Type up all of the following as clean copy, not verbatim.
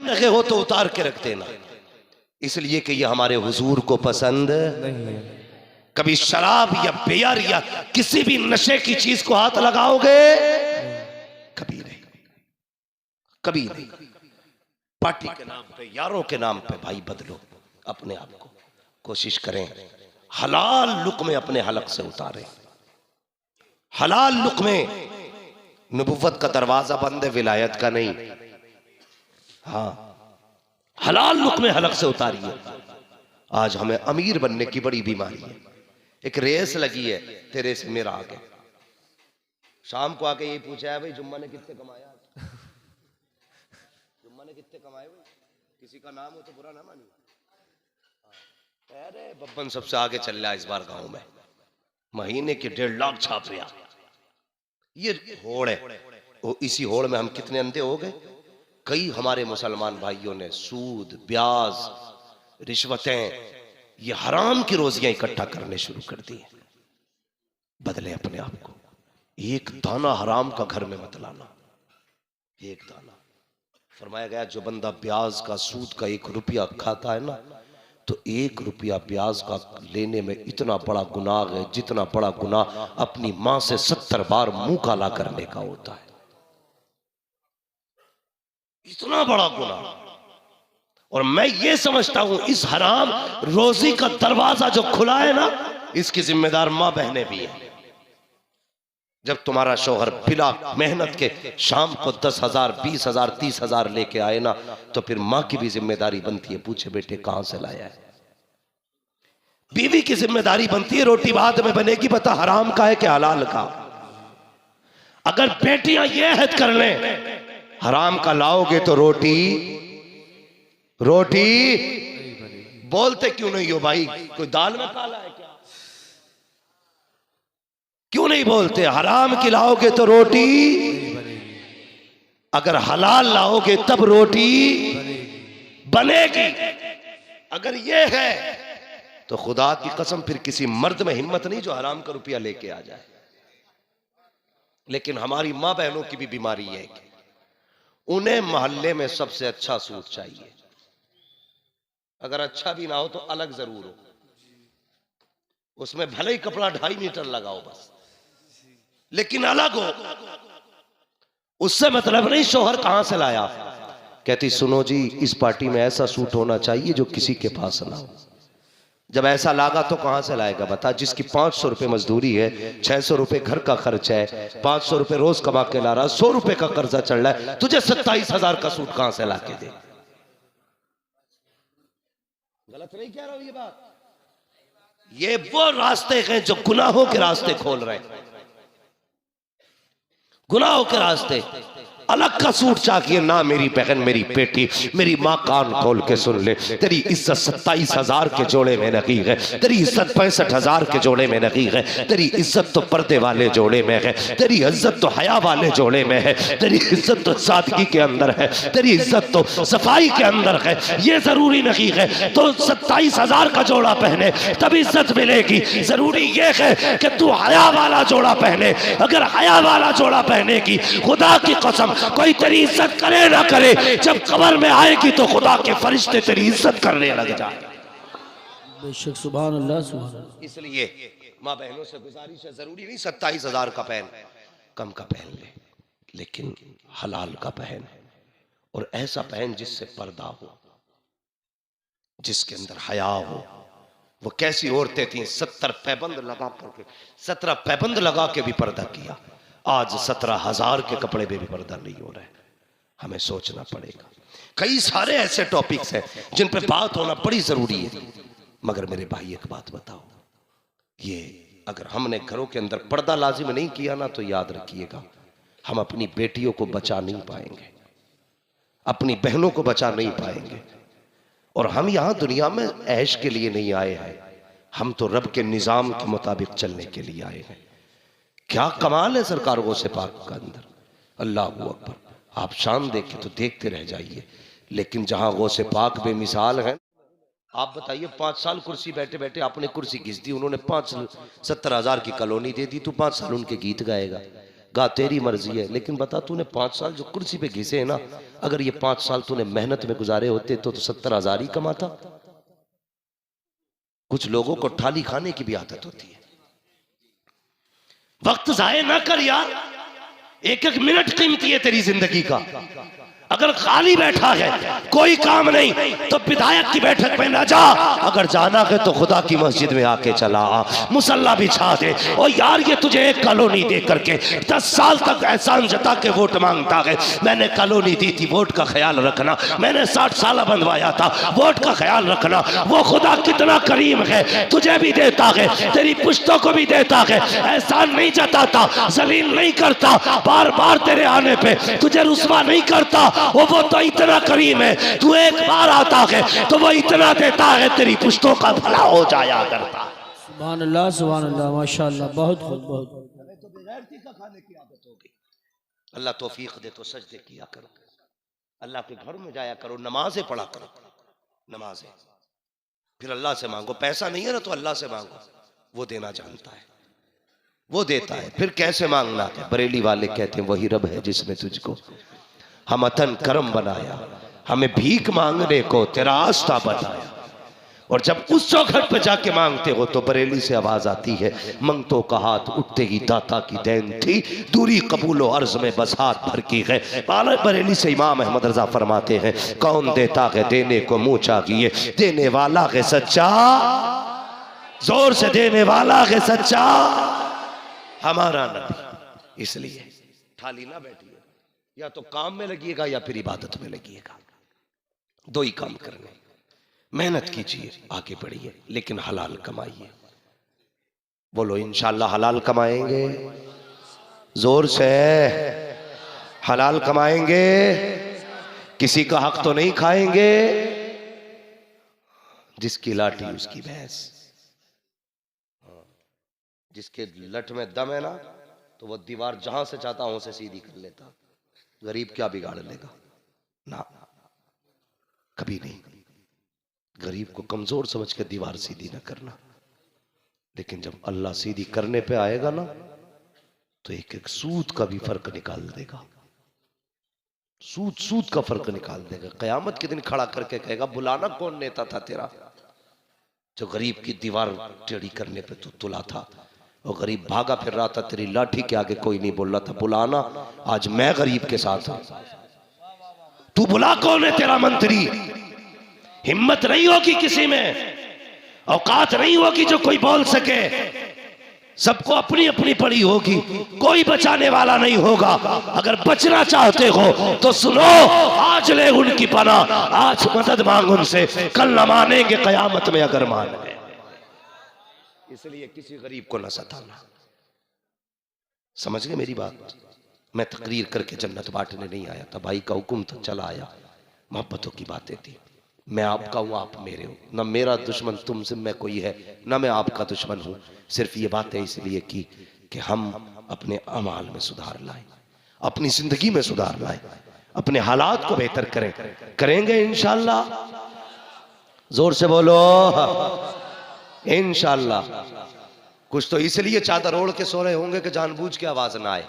रखे हो तो उतार के रख देना, इसलिए कि ये हमारे हुजूर को पसंद नहीं। कभी शराब या बियर या किसी भी नशे की चीज को हाथ लगाओगे? कभी नहीं, कभी नहीं। पार्टी के नाम पे, यारों के नाम पे भाई बदलो अपने आप को। कोशिश करें हलाल लुक़्मे अपने हलक से उतारें। हलाल लुक़्मे, नबुव्वत का दरवाजा बंद है, विलायत का नहीं। हाँ, हलाल लुक़्मे हलक से उतारिए। आज हमें अमीर बनने की बड़ी बीमारी है। एक रेस लगी है, तेरे से मेरा आगे। शाम को आके ये पूछा है भाई जुम्मा ने कितने कमाया, जुम्मा ने कितने कमाए भाई, किसी का नाम हो तो बुरा ना मानिए। अरे बब्बन सबसे आगे चल रहा है इस बार गांव में, महीने के 1.5 लाख छाप रहा। ये होड़ है, इसी होड़ में हम कितने अंधे हो गए। कई हमारे मुसलमान भाइयों ने सूद, ब्याज, रिश्वतें, ये हराम की रोजियां इकट्ठा करने शुरू कर दी। बदले अपने आप को। एक दाना हराम का घर में मत लाना, एक दाना। फरमाया गया जो बंदा ब्याज का, सूद का 1 रुपया खाता है ना, तो 1 रुपया ब्याज का लेने में इतना बड़ा गुनाह है जितना बड़ा गुनाह अपनी मां से 70 बार मुंह काला करने का होता है। इतना बड़ा गुनाह। और मैं ये समझता हूं इस हराम रोजी का दरवाजा जो खुला है ना, इसकी जिम्मेदार मां बहनें भी हैं। जब तुम्हारा शौहर बिना मेहनत के शाम को 10,000, 20,000, 30,000 लेके आए ना, तो फिर मां की भी जिम्मेदारी बनती है, पूछे बेटे कहां से लाया है। बीवी की जिम्मेदारी बनती है, रोटी बाद में बनेगी, बता हराम का है कि हलाल का। अगर बेटियां ये हद कर लें हराम का लाओगे तो रोटी बोलते क्यों नहीं हो भाई, कोई दाल में काला है क्या? क्यों नहीं बोलते? हराम की लाओगे तो रोटी, अगर हलाल लाओगे तब रोटी बनेगी। अगर ये है तो खुदा की कसम फिर किसी मर्द में हिम्मत नहीं जो हराम का रुपया लेके आ जाए। लेकिन हमारी मां बहनों की भी बीमारी है कि उन्हें मोहल्ले में सबसे अच्छा सूट चाहिए। अगर अच्छा भी ना हो तो अलग जरूर हो, उसमें भले ही कपड़ा 2.5 मीटर लगाओ बस, लेकिन अलग हो। उससे मतलब नहीं शोहर कहां से लाया। कहती सुनो जी, इस पार्टी में ऐसा सूट होना चाहिए जो किसी के पास ना हो। जब ऐसा लागा तो कहां से लाएगा बता? जिसकी 500 रुपए मजदूरी है, 600 रुपए घर का खर्च है, 500 रुपए रोज कमा के ला रहा, 100 रुपए का कर्जा चल रहा है, तुझे 27,000 का सूट कहां से ला के दे? गलत नहीं कह रहा हूं ये बात। ये वो रास्ते हैं जो गुनाहों के रास्ते खोल रहे हैं, गुनाहों के रास्ते। अलग का सूट चाहिए ना मेरी बहन, मेरी बेटी, मेरी माँ कान खोल के सुन ले। तेरी इज्जत 27,000 के जोड़े में नहीं है, तेरी इज्जत 65,000 के जोड़े में नहीं है, तेरी इज्जत तो पर्दे वाले जोड़े में है, तेरी इज्जत तो हया वाले जोड़े में है, तेरी इज्जत तो सादगी के अंदर है, तेरी इज्जत तो सफाई के अंदर है। ये जरूरी नहीं है तो 27,000 का जोड़ा पहने तब इज्जत मिलेगी। जरूरी ये है कि तू हया वाला जोड़ा पहने। अगर हया वाला जोड़ा पहनेगी, खुदा की कसम कोई तेरी इज्जत करे ना करे, जब कब्र में आएगी तो खुदा के फरिश्ते तेरी इज्जत करने लग जाए। बेशक, सुभान अल्लाह, सुभान अल्लाह। इसलिए माँ बहनों से गुजारिश है, जरूरी नहीं 27,000 का पहन, कम का पहन ले, लेकिन हलाल का पहन, और ऐसा पहन जिससे पर्दा हो, जिसके अंदर हया हो। वो कैसी औरतें थी, 17 पैबंद लगा करके, 17 पैबंद लगा के भी पर्दा किया। आज 17,000 के कपड़े में भी पर्दा नहीं हो रहा है। हमें सोचना पड़ेगा। कई सारे ऐसे टॉपिक्स हैं जिन पे बात होना बड़ी जरूरी है। मगर मेरे भाई एक बात बताओ, ये अगर हमने घरों के अंदर पर्दा लाजिम नहीं किया ना, तो याद रखिएगा हम अपनी बेटियों को बचा नहीं पाएंगे, अपनी बहनों को बचा नहीं पाएंगे। और हम यहां दुनिया में ऐश के लिए नहीं आए हैं, हम तो रब के निजाम के मुताबिक चलने के लिए आए हैं। क्या कमाल है सरकार गौसे पाक का अंदर, अल्लाह अकबर। आप शान देखे तो देखते रह जाइए। लेकिन जहां गौसे पाक बेमिसाल है, आप बताइए 5 साल कुर्सी बैठे बैठे आपने कुर्सी घिस दी, उन्होंने 70,000 की कॉलोनी दे दी, तो 5 साल उनके गीत गाएगा, गा तेरी मर्जी है, लेकिन बता तूने 5 साल जो कुर्सी पे घिसे है ना, अगर ये 5 साल तूने मेहनत में गुजारे होते तो 70,000 ही कमाता। कुछ लोगों को थाली खाने की भी आदत होती है। वक्त जाया ना कर यार, एक एक मिनट कीमती है तेरी जिंदगी का। अगर खाली बैठा है कोई काम नहीं तो विधायक की बैठक में ना जा, अगर जाना है तो खुदा की मस्जिद में आके चला आ, मुसल्ला बिछा दे। और यार ये तुझे एक कॉलोनी दे करके 10 साल तक एहसान जता के वोट मांगता है, मैंने कॉलोनी दी थी, वोट का ख्याल रखना, मैंने 60 साल बनवाया था, वोट का ख्याल रखना। वो खुदा कितना करीम है, तुझे भी देता है, तेरी पुश्तों को भी देता है, एहसान नहीं जताता, जलील नहीं करता, बार बार तेरे आने पे तुझे रुस्वा नहीं करता। वो तो इतना करीम है, तू एक बार आता है तो वो इतना देता है, तेरी पुश्तों का भला हो जाया करता। सुभान अल्लाह माशाअल्लाह, बहुत खूब बहुत। तो बेगैरती का खाने की आदत हो गई। अल्लाह तौफीक दे तो सजदे किया करो, अल्लाह के घर में जाया करो, नमाजें पढ़ा करो, नमाजें, फिर अल्लाह से मांगो। पैसा नहीं है ना तो अल्लाह से मांगो, वो देना जानता है, वो देता है। फिर कैसे मांगना है? बरेली वाले कहते हैं वही रब है जिसने तुझको हम अतन करम बनाया, हमें भीख मांगने को तेरा आस्था बताया। और जब उस चौखट पर जाके मांगते हो तो बरेली से आवाज आती है, मंगतों का हाथ उठते ही दाता की देन थी, दूरी कबूलो अर्ज में बस हाथ भर की है। बरेली से इमाम अहमद रजा फरमाते हैं, कौन देता है देने को मुंह चाहिए, देने वाला है सच्चा, जोर से देने वाला है सच्चा हमारा नबी। इसलिए थाली ना बैठिए, या तो काम में लगिएगा या फिर इबादत में लगिएगा, दो ही काम करने। मेहनत कीजिए, आगे बढ़िए, लेकिन हलाल कमाइए। बोलो इंशाल्लाह हलाल कमाएंगे, जोर से हलाल कमाएंगे, किसी का हक तो नहीं खाएंगे। जिसकी लाठी उसकी भैंस, जिसके लठ में दम है ना तो वो दीवार जहां से चाहता वहां से सीधी कर लेता। गरीब क्या बिगाड़ लेगा ना, कभी नहीं। गरीब को कमजोर समझ के दीवार सीधी ना करना, लेकिन जब अल्लाह सीधी करने पे आएगा ना तो एक एक सूद का भी फर्क निकाल देगा, सूद का फर्क निकाल देगा। कयामत के दिन खड़ा करके कहेगा, बुलाना कौन नेता था तेरा जो गरीब की दीवार टेढ़ी करने पे तू तुला था। और गरीब भागा फिर रहा था, तेरी लाठी के आगे कोई नहीं बोल रहा था, बुलाना, आज मैं गरीब के साथ हूं। तू बुला कौन है तेरा मंत्री? हिम्मत नहीं होगी किसी में, औकात नहीं होगी जो कोई बोल सके। सबको अपनी अपनी पड़ी होगी, कोई बचाने वाला नहीं होगा। अगर बचना चाहते हो तो सुनो, आज ले उनकी पनाह, आज मदद मांग उनसे, कल न मानेंगे कयामत में अगर मान गए। इसलिए किसी गरीब को न सताना। समझ गए मेरी बात? मैं तकरीर करके जन्नत बांटने नहीं आया था, भाई का हुक्म था, चला आया। मोहब्बतों की बातें थी, मैं आपका हूं, आप मेरे हो। न मेरा दुश्मन तुमसे में कोई है, न मैं आपका दुश्मन हूं। सिर्फ ये बातें इसलिए की कि हम अपने अमाल में सुधार लाएं, अपनी जिंदगी में सुधार लाएं, अपने हालात को बेहतर करें। करेंगे इंशाल्लाह, जोर से बोलो इंशाल्लाह। कुछ तो इसलिए चादर ओढ़ के सो रहे होंगे कि जानबूझ के आवाज ना आए।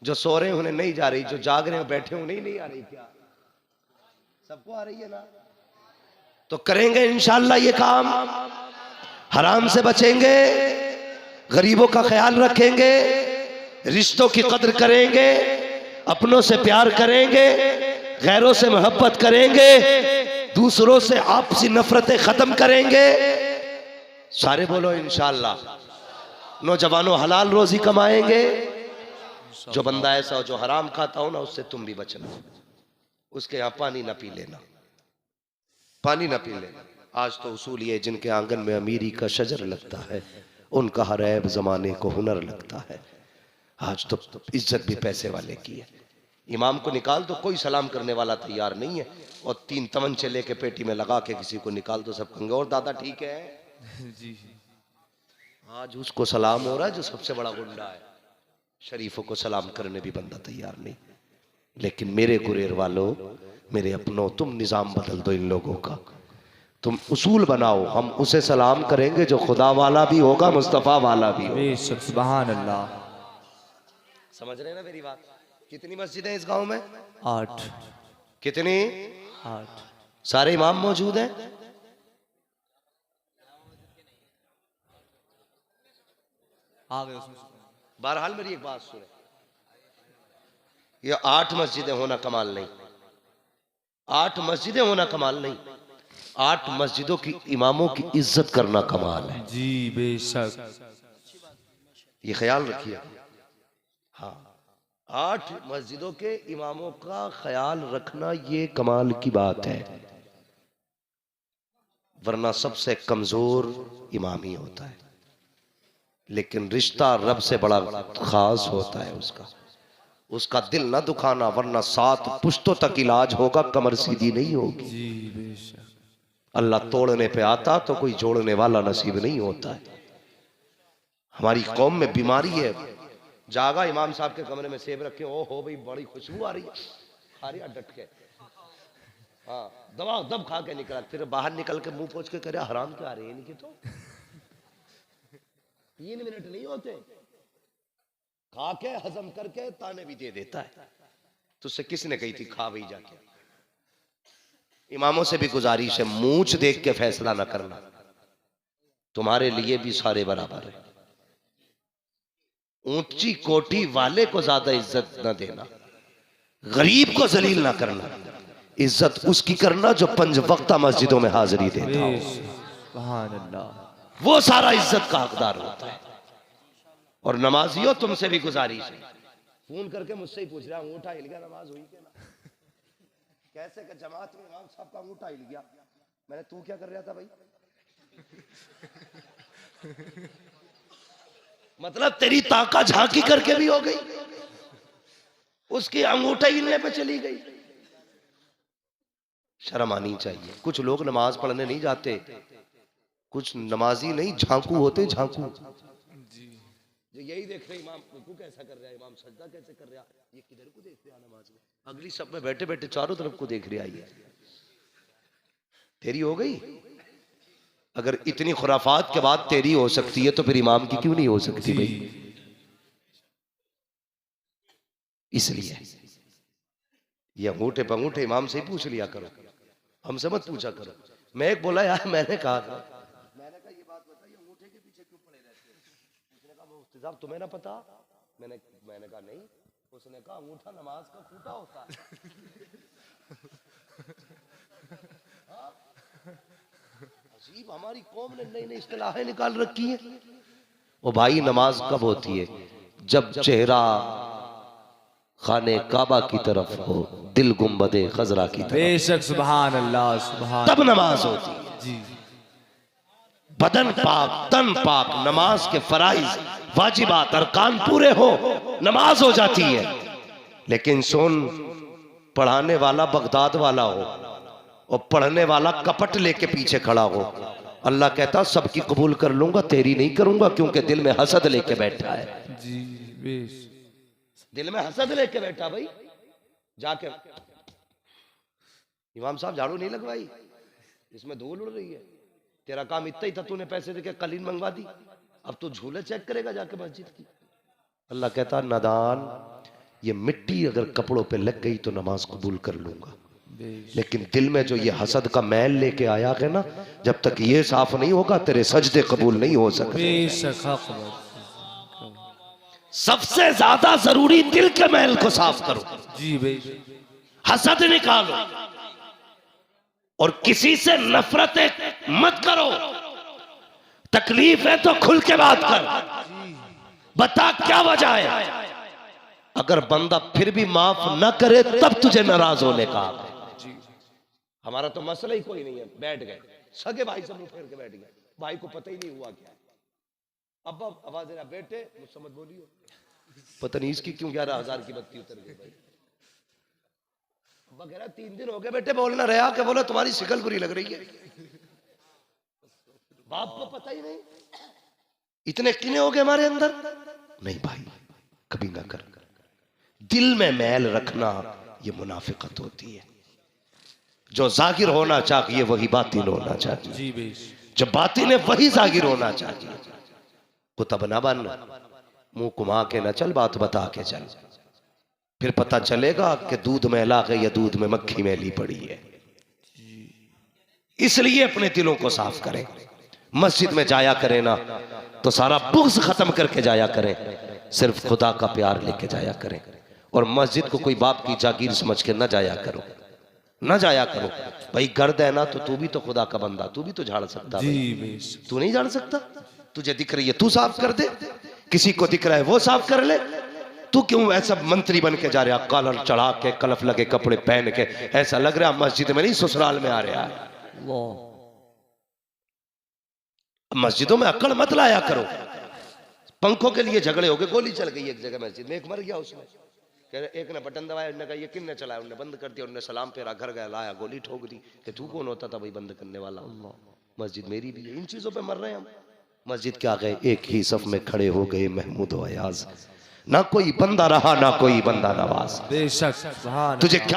जो सो रहे उन्हें नहीं जा रही, जो जाग रहे बैठे उन्हें नहीं आ रही। क्या सबको आ रही है ना? तो करेंगे इंशाल्लाह ये काम, हराम से बचेंगे, गरीबों का ख्याल रखेंगे, रिश्तों की कद्र करेंगे, अपनों से प्यार करेंगे, गैरों से मोहब्बत करेंगे, दूसरों से आपसी नफरतें खत्म करेंगे। सारे बोलो इंशाल्लाह। नौजवानों हलाल रोजी कमाएंगे। जो बंदा ऐसा हो जो हराम खाता हो ना, उससे तुम भी बचना। उसके यहाँ पानी ना पी लेना, पानी ना पी लेना। आज तो उसूल ये, जिनके आंगन में अमीरी का शजर लगता है उनका हर ऐब जमाने को हुनर लगता है। आज तो इज्जत भी पैसे वाले की है। इमाम को निकाल तो कोई सलाम करने वाला तैयार नहीं है, और 3 तमंचे लेके पेटी में लगा के किसी को निकाल तो सब कहेंगे और दादा ठीक है जी। आज उसको सलाम हो रहा है जो सबसे बड़ा गुंडा है। शरीफों को सलाम करने भी बंदा तैयार नहीं। लेकिन मेरे गुरेर वालों, मेरे अपनों, तुम निजाम बदल दो इन लोगों का। तुम उसूल बनाओ, हम उसे सलाम करेंगे जो खुदा वाला भी होगा, मुस्तफ़ा वाला भी होगा। सुभान अल्लाह। समझ रहे हैं ना मेरी बात? कितनी मस्जिदें इस गांव में? 8। कितनी? 8। सारे इमाम मौजूद हैं? आ गए उसमें। बहरहाल मेरी एक बात सुने, ये 8 मस्जिदें होना कमाल नहीं, 8 मस्जिदें होना कमाल नहीं, 8 मस्जिदों की इमामों की इज्जत करना कमाल है। जी बेशक। ये ख्याल रखिए। हाँ, 8 मस्जिदों के इमामों का ख्याल रखना ये कमाल की बात है, वरना सबसे कमजोर इमाम ही होता है, लेकिन रिश्ता रब से बड़ा खास होता है उसका दिल न दुखाना, वरना 7 पुश्तों तक इलाज होगा, कमर सीधी नहीं होगी। जी बेशक। अल्लाह तोड़ने पे आता तो कोई जोड़ने वाला नसीब नहीं होता है। हमारी कौम में बीमारी है, जागा इमाम साहब के कमरे में सेब रखे, ओ हो भाई बड़ी खुशबू आ रही है, खा रही डट के, हाँ दबा दब खा के निकला, फिर बाहर निकल के मुंह पोंछ के करे हराम क्या आ रहे हैं इनके, तो 3 मिनट नहीं होते, खा के हजम करके ताने भी दे देता है। तुझसे किसने कही थी खा वही जाके? इमामों से भी गुजारिश है, मूंछ देख के फैसला ना करना, तुम्हारे लिए भी सारे बराबर है। ऊंची कोठी वाले को ज्यादा इज्जत न देना, गरीब को जलील ना करना, इज्जत उसकी करना जो 5 वक्ता मस्जिदों में हाजिरी देता हो, सुभान अल्लाह, वो सारा इज्जत का हकदार होता है। और नमाजियों तुमसे भी गुजारिश है, फोन करके मुझसे ही पूछ रहा अंगूठा हिल गया, नमाज हुई क्या ना? कैसे कि जमात में इमाम साहब का अंगूठा हिल गया, मैंने तू क्या कर रहा था भाई? मतलब तेरी ताका झांकी करके भी हो गई, उसकी अंगूठा हिलने पे चली गई। शर्म आनी चाहिए। कुछ लोग नमाज पढ़ने नहीं जाते, कुछ नमाजी नहीं झांकू होते, झांकू जो यही देख रहे इमाम रुकू कैसा कर रहा है, इमाम सजदा कैसे कर रहा है, ये किधर को देख रहा है नमाज में, अगली सब में बैठे बैठे चारों तरफ को देख रहा है। तेरी हो गई? अगर इतनी खुराफात के बाद तेरी हो सकती है तो फिर इमाम की क्यों नहीं हो सकती भाई? इसलिए ये अंगूठे पंगूठे इमाम से ही पूछ लिया करो, हमसे मत पूछा करो। मैं एक बोला यार, मैंने कहा ये बात बताइए अंगूठे के पीछे क्यों पड़े रहते हैं? उसने कहा मुफ्ती साहब तुम्हें ना पता? मैंने कहा नहीं। उसने कहा अंगूठा नमाज का खूंटा होता है। अजीब, हमारी कौम ने नई नई इस्तिलाहें निकाल रखी है। ओ भाई, नमाज कब होती है? जब चेहरा खाने काबा की तरफ हो, दिल गुंबदे खजरा की तरफ। बेशक, सुभान अल्लाह, सुभान, तब नमाज होती है। जी, बदन पाक, तन पाक, नमाज के फराइज, वाजिबात, अरकान पूरे हो, नमाज हो जाती है। लेकिन सुन, पढ़ाने वाला बगदाद वाला हो और पढ़ने वाला कपट लेके पीछे खड़ा हो, अल्लाह कहता सबकी कबूल कर लूंगा, तेरी नहीं करूंगा, क्योंकि दिल में हसद लेके बैठा है। जी बेश, दिल में हसद लेके बैठा भाई। जाके इमाम साहब झाड़ू नहीं लगवाई, इसमें धूल उड़ रही है, तेरा काम इतना ही था, तूने पैसे देके कलीन मंगवा दी, अब तू झूले चेक करेगा जाके मस्जिद की। अल्लाह कहता नादान, ये मिट्टी अगर कपड़ों पे लग गई तो नमाज कबूल कर लूंगा, लेकिन दिल में जो ये हसद का मैल लेके आया है ना, जब तक ये साफ नहीं होगा तेरे सजदे कबूल नहीं हो सकते। सबसे ज्यादा जरूरी दिल के मैल को साफ करो। जी बेश, हसद निकालो और किसी से नफरत मत करो। तकलीफ है तो खुल के बात कर, बता क्या वजह है। अगर बंदा फिर भी माफ न करे तब तुझे नाराज होने का। हमारा तो मसला ही कोई नहीं है, बैठ गए सगे भाई से मुंह फेर के बैठ गए, भाई को पता ही नहीं हुआ क्या। अब आवाज देना, बेटे मुझसे मत बोलियो, पता नहीं इसकी क्यों 11,000 की बत्ती उतर गई भाई। अब्बा कह रहा 3 दिन हो गए बेटे बोलना रहा, के बोला तुम्हारी शिकल बुरी लग रही है। बाप को पता ही नहीं, इतने किने हो गए हमारे अंदर। नहीं भाई, कभी ना कर। दिल में मैल रखना ये मुनाफिकत होती है। जो जाहिर होना चाहिए वही बातिन होना चाहिए। जी बेश, जो बातिन है वही जाहिर होना चाहिए। कुतब ना बनना, मुंह घुमा के ना चल, बात बता के चल, फिर पता चलेगा कि दूध मैला है या दूध में मक्खी मैली पड़ी है। इसलिए अपने दिलों को साफ करें। मस्जिद में जाया करें ना तो सारा बुग़्ज़ खत्म करके जाया करें, सिर्फ खुदा का प्यार लेके जाया करें। और मस्जिद को कोई बाप की जागीर समझ के ना जाया करो, ना जाया करो। भाई गर्द है ना तो तू भी तो खुदा का बंदा, तू भी तो झाड़ सकता है। तू नहीं झाड़ सकता? तुझे दिख रही है तू साफ कर दे, किसी को दिख रहा है वो साफ कर ले। तू क्यों ऐसा मंत्री बन के जा रहा, कॉलर चढ़ा के, कलफ लगे कपड़े पहन के, ऐसा लग रहा मस्जिद में नहीं ससुराल में आ रहा है। मस्जिदों में अक्ल मत लाया करो। पंखों के लिए झगड़े हो गए, गोली चल गई एक जगह मस्जिद में, एक मर गया उसमें। एक ने बटन दबाया, उन्होंने कहा ये किसने चलाया, उन्होंने बंद कर दिया, उन्होंने सलाम फेरा, घर गया, लाया, गोली ठोक दी कि तू कौन होता था भाई बंद करने वाला। मस्जिद मेरी भी है। इन चीजों पे मर रहे हैं हम। मस्जिद क्या गए, एक ही सफ में खड़े हो गए महमूद व अयाज, ना कोई बंदा रहा ना कोई बंदा नवाज। बेशक तुझे क्या